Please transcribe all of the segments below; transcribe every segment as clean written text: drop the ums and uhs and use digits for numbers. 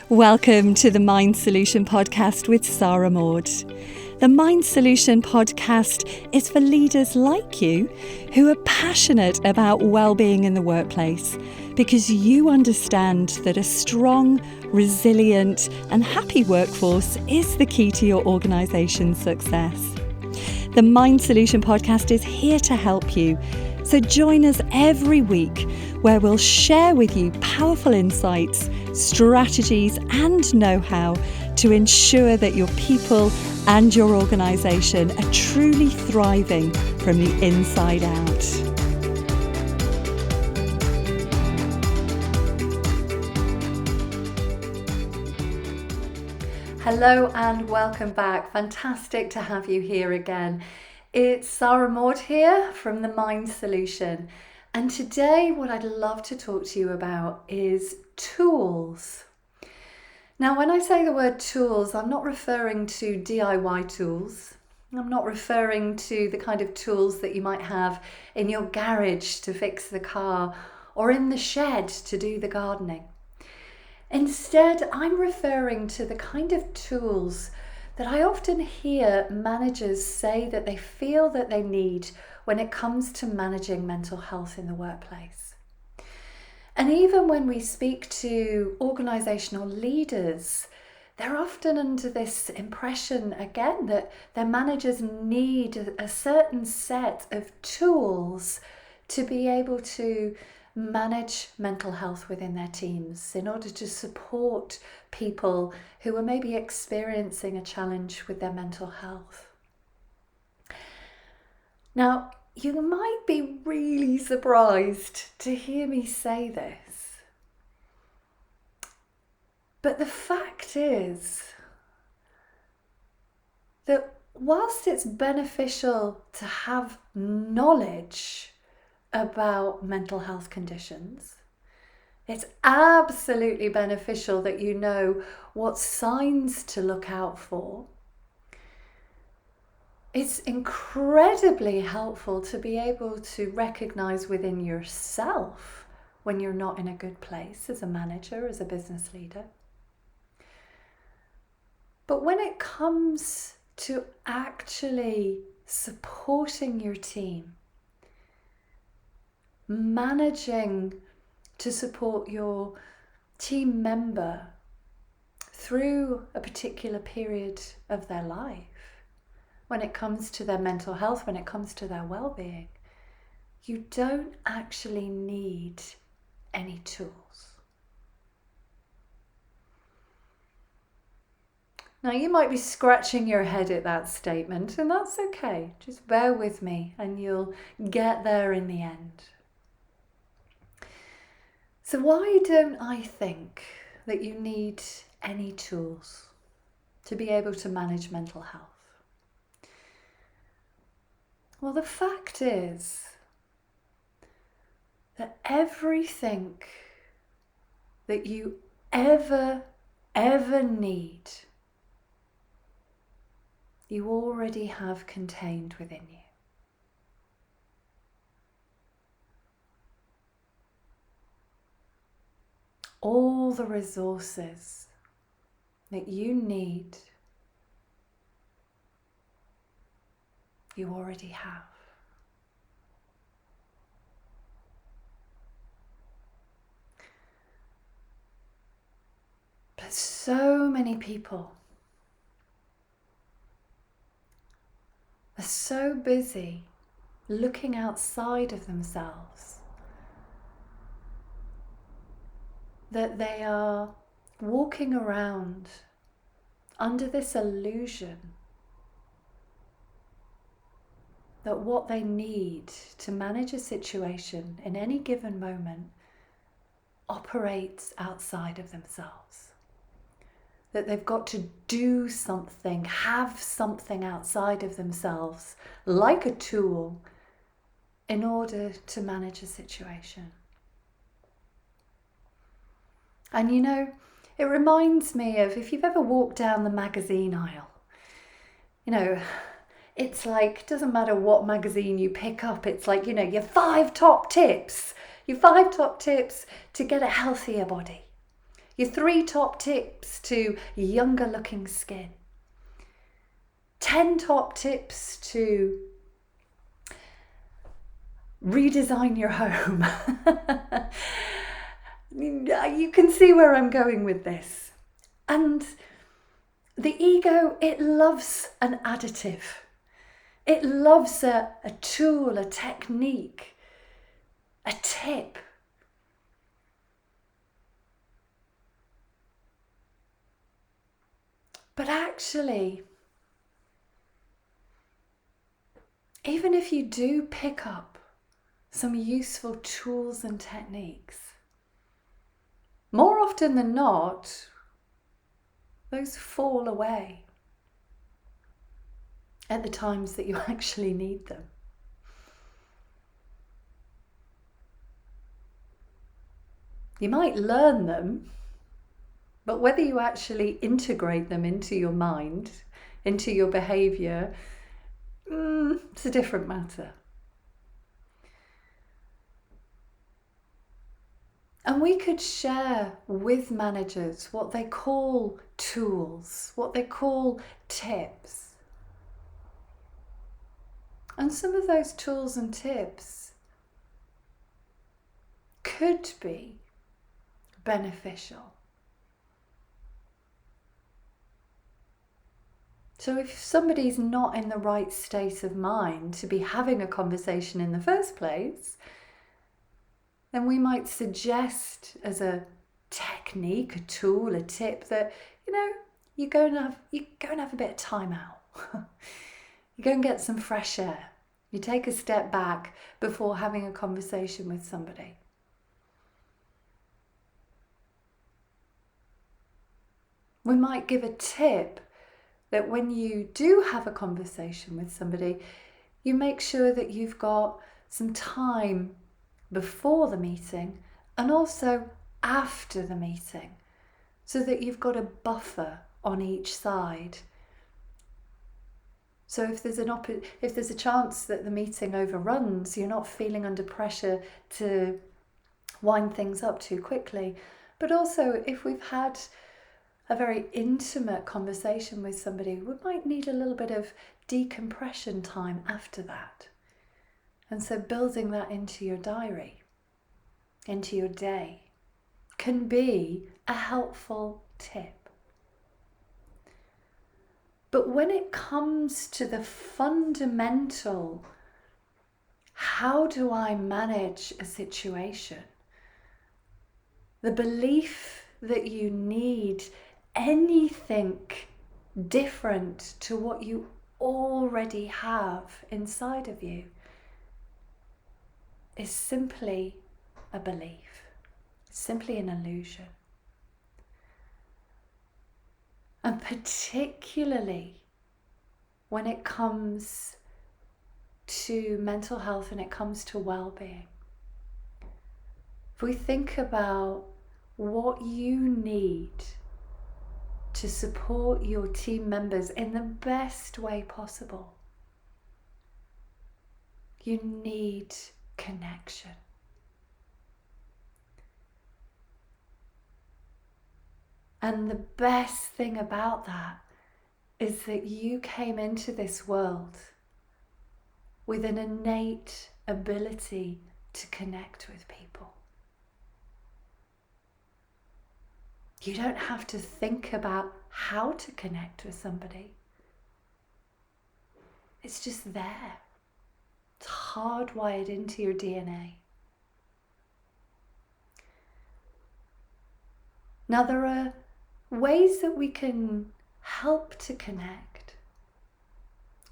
Welcome to the Mind Solution podcast with Sarah Maud. The Mind Solution podcast is for leaders like you who are passionate about well-being in the workplace because you understand that a strong, resilient and happy workforce is the key to your organisation's success. The Mind Solution podcast is here to help you. So join us every week where we'll share with you powerful insights, strategies and know-how to ensure that your people and your organisation are truly thriving from the inside out. Hello and welcome back. Fantastic to have you here again. It's Sarah Maud here from the Mind Solution. And today what I'd love to talk to you about is tools. Now, when I say the word tools, I'm not referring to DIY tools. I'm not referring to the kind of tools that you might have in your garage to fix the car or in the shed to do the gardening. Instead, I'm referring to the kind of tools that I often hear managers say that they feel that they need when it comes to managing mental health in the workplace. And even when we speak to organisational leaders, they're often under this impression again that their managers need a certain set of tools to be able to manage mental health within their teams in order to support people who are maybe experiencing a challenge with their mental health. Now, you might be really surprised to hear me say this, but the fact is that whilst it's beneficial to have knowledge about mental health conditions, it's absolutely beneficial that you know what signs to look out for. It's incredibly helpful to be able to recognize within yourself when you're not in a good place as a manager, as a business leader. But when it comes to actually supporting your team, managing to support your team member through a particular period of their life, when it comes to their mental health, when it comes to their well-being, you don't actually need any tools. Now, you might be scratching your head at that statement, and that's okay. Just bear with me and you'll get there in the end. So why don't I think that you need any tools to be able to manage mental health? Well, the fact is that everything that you ever need, you already have contained within you. All the resources that you need, you already have. But so many people are so busy looking outside of themselves that they are walking around under this illusion that what they need to manage a situation in any given moment operates outside of themselves. That they've got to do something, have something outside of themselves, like a tool, in order to manage a situation. And you know, it reminds me of if you've ever walked down the magazine aisle. You know, it's like, doesn't matter what magazine you pick up, it's like, you know, your 5 top tips to get a healthier body. Your 3 top tips to younger looking skin. 10 top tips to redesign your home. You can see where I'm going with this. And the ego, it loves an additive. It loves a tool, a technique, a tip. But actually, even if you do pick up some useful tools and techniques, more often than not, those fall away at the times that you actually need them. You might learn them, but whether you actually integrate them into your mind, into your behaviour, it's a different matter. And we could share with managers what they call tools, what they call tips. And some of those tools and tips could be beneficial. So if somebody's not in the right state of mind to be having a conversation in the first place, then we might suggest as a technique, a tool, a tip that, you go and have a bit of time out. You go and get some fresh air. You take a step back before having a conversation with somebody. We might give a tip that when you do have a conversation with somebody, you make sure that you've got some time before the meeting and also after the meeting, so that you've got a buffer on each side. So if there's a chance that the meeting overruns, you're not feeling under pressure to wind things up too quickly. But also, if we've had a very intimate conversation with somebody, we might need a little bit of decompression time after that. And so building that into your diary, into your day, can be a helpful tip. But when it comes to the fundamental, how do I manage a situation? The belief that you need anything different to what you already have inside of you is simply a belief, simply an illusion. And particularly when it comes to mental health and it comes to well-being, if we think about what you need to support your team members in the best way possible, you need connection. And the best thing about that is that you came into this world with an innate ability to connect with people. You don't have to think about how to connect with somebody. It's just there. It's hardwired into your DNA. Now, there are ways that we can help to connect.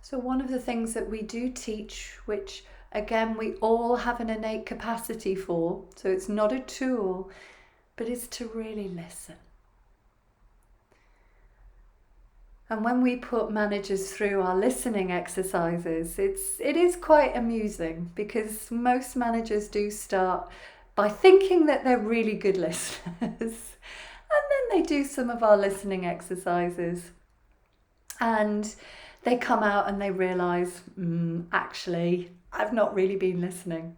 So one of the things that we do teach, which again we all have an innate capacity for, so it's not a tool, but is to really listen. And when we put managers through our listening exercises, it is quite amusing, because most managers do start by thinking that they're really good listeners. And then they do some of our listening exercises and they come out and they realise, actually, I've not really been listening.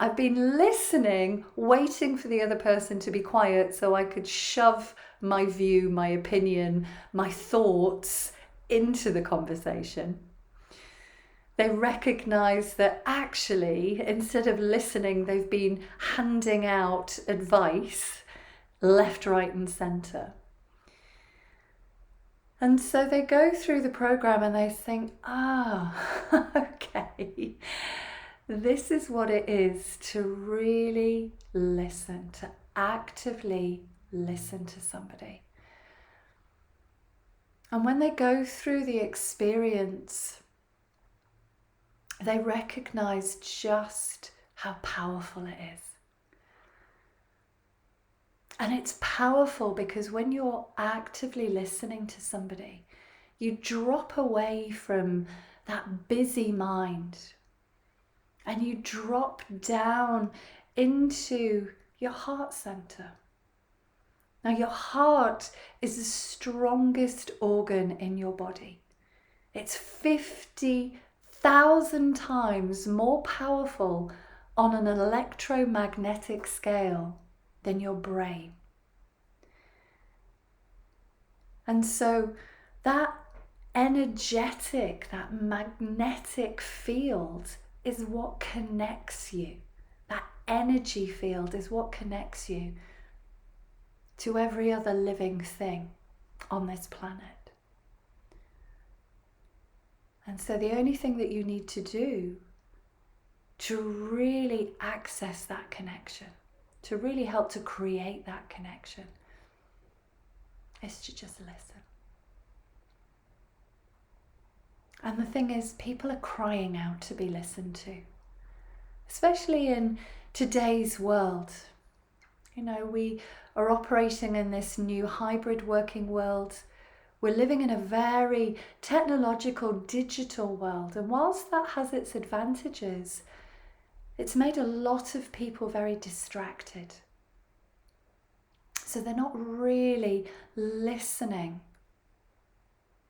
I've been listening, waiting for the other person to be quiet so I could shove my view, my opinion, my thoughts into the conversation. They recognize that actually, instead of listening, they've been handing out advice left, right, and center. And so they go through the program and they think, okay, this is what it is to really listen, to actively listen to somebody. And when they go through the experience, they recognize just how powerful it is. And it's powerful because when you're actively listening to somebody, you drop away from that busy mind and you drop down into your heart center. Now, your heart is the strongest organ in your body. It's 50,000 times more powerful on an electromagnetic scale than your brain. And so that energetic, that magnetic field is what connects you. That energy field is what connects you to every other living thing on this planet. And so the only thing that you need to do to really access that connection, to really help to create that connection, is to just listen. And the thing is, people are crying out to be listened to, especially in today's world. You know, we are operating in this new hybrid working world. We're living in a very technological, digital world. And whilst that has its advantages, it's made a lot of people very distracted. So they're not really listening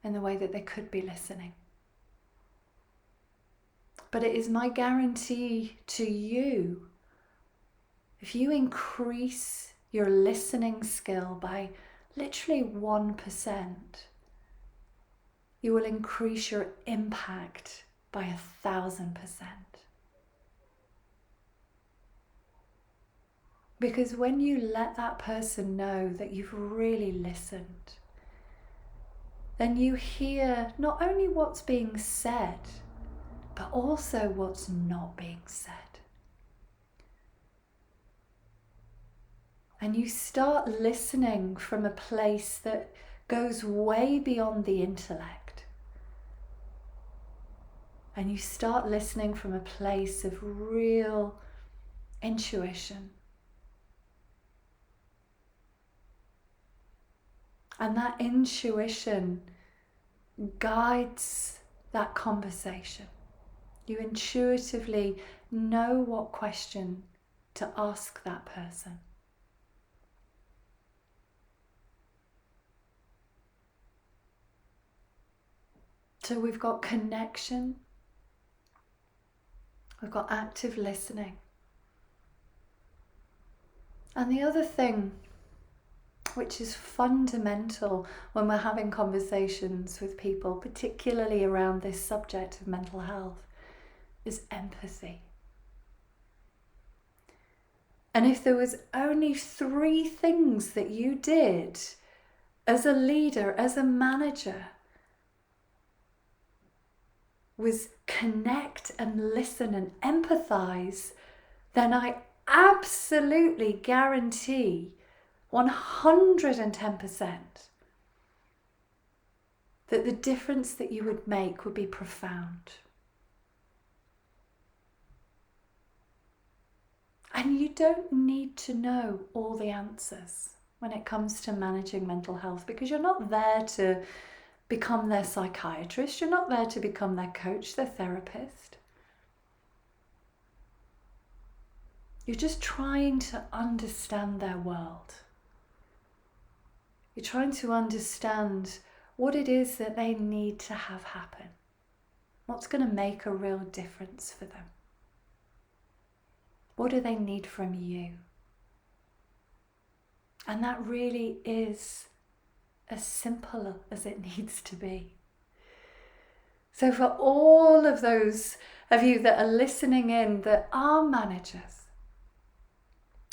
in the way that they could be listening. But it is my guarantee to you, if you increase your listening skill by literally 1%, you will increase your impact by 1,000%. Because when you let that person know that you've really listened, then you hear not only what's being said, but also what's not being said. And you start listening from a place that goes way beyond the intellect. And you start listening from a place of real intuition. And that intuition guides that conversation. You intuitively know what question to ask that person. So we've got connection, we've got active listening. And the other thing, which is fundamental when we're having conversations with people, particularly around this subject of mental health, is empathy. And if there was only 3 things that you did as a leader, as a manager, was connect and listen and empathise, then I absolutely guarantee 110% that the difference that you would make would be profound. And you don't need to know all the answers when it comes to managing mental health, because you're not there to become their psychiatrist, you're not there to become their coach, their therapist. You're just trying to understand their world. You're trying to understand what it is that they need to have happen. What's going to make a real difference for them? What do they need from you? And that really is as simple as it needs to be. So for all of those of you that are listening in that are managers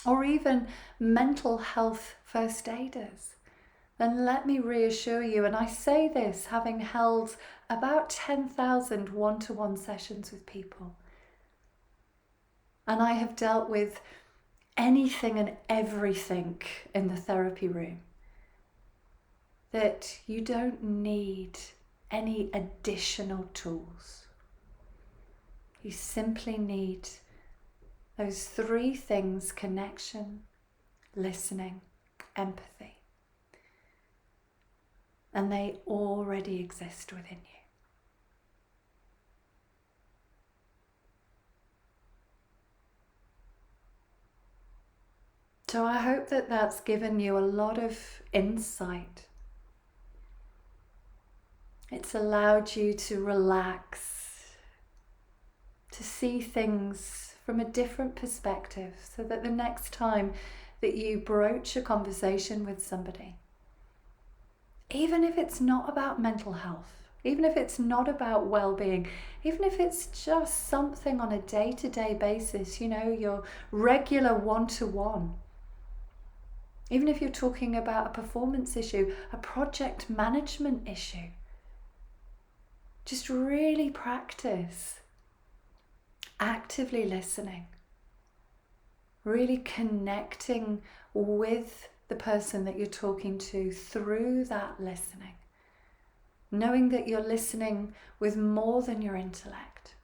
or even mental health first aiders, then let me reassure you, and I say this having held about 10,000 one-to-one sessions with people, and I have dealt with anything and everything in the therapy room, that you don't need any additional tools. You simply need those three things: connection, listening, empathy. And they already exist within you. So I hope that that's given you a lot of insight. It's allowed you to relax, to see things from a different perspective, so that the next time that you broach a conversation with somebody, even if it's not about mental health, even if it's not about well-being, even if it's just something on a day-to-day basis, your regular one-to-one, even if you're talking about a performance issue, a project management issue, just really practice actively listening, really connecting with the person that you're talking to through that listening, knowing that you're listening with more than your intellect,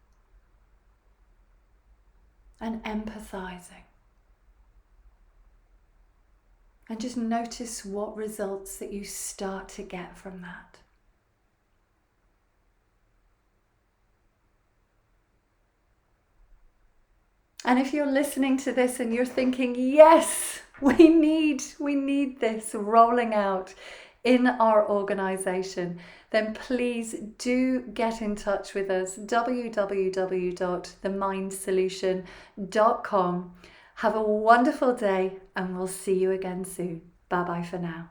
and empathizing. And just notice what results that you start to get from that. And if you're listening to this and you're thinking, yes, we need this rolling out in our organization, then please do get in touch with us, www.themindsolution.com. Have a wonderful day, and we'll see you again soon. Bye-bye for now.